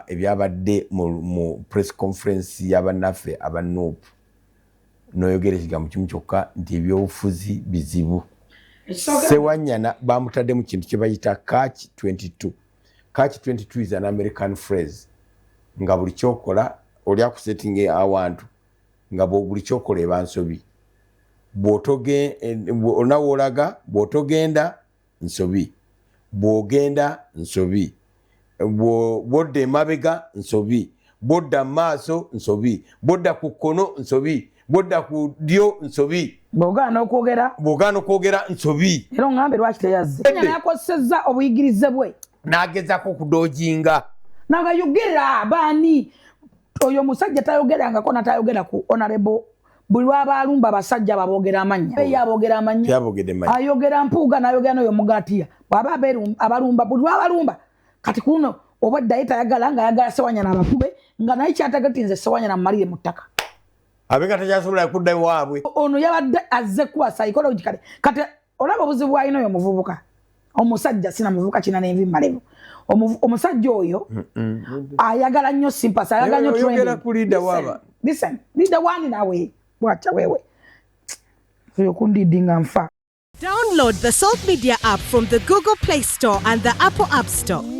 ebyabadde mu press conference y'abannaffe aba NUP n'oyogera ekigambo kimu kyokka nti ebyobufuzi bizibu. Sewanyana bamutadde mu kintu kye bayita catch 22. Catch 22 is an American phrase. Nga buli kyokola oli akusetting awantu nga buli kyokola eba nsobi. Onawolaga bw'otogenda nsobi, bw'ogenda nsobi, bw'odda emabega nsobi, bw'odda maaso nsobi, bw'odda ku kkono nsobi, bw'odda ku ddyo nsobi, bw'ogaana okwogera nsobi. Era oŋŋambe lwaki teyazze. Nyana yakosezza obuyigirize bwe n'agezaako okudoojinga n'agayogera baani oyo omusajja tayogerangako natayogera ku honorable buli lw'abalumba abasajja baboogera amannya ye aboogera amannya ayogera mpuuga n'ayogera n'oyo mugatiya bw'aba abalumba buli lw'abalumba kati kuno obadde ye tayagala ng'ayagala Sewanyana abakube nga naye kyategeti nze Sewanyana mmalire mu ttaka abenga takyasobola kudda waabwe ono yabadde azze kuba psychologically kati olaba obuzibu bw'alina oyo omuvubuka omusajja sina muvubuka kina n'envi malevu omusajja oyo ayagala nnyo sympathy ayagala nnyo training. Listen leader wani nawe bwacha wewe oyo kundidinga nfa. Download the Salt Media app from the Google Play Store and the Apple App Store.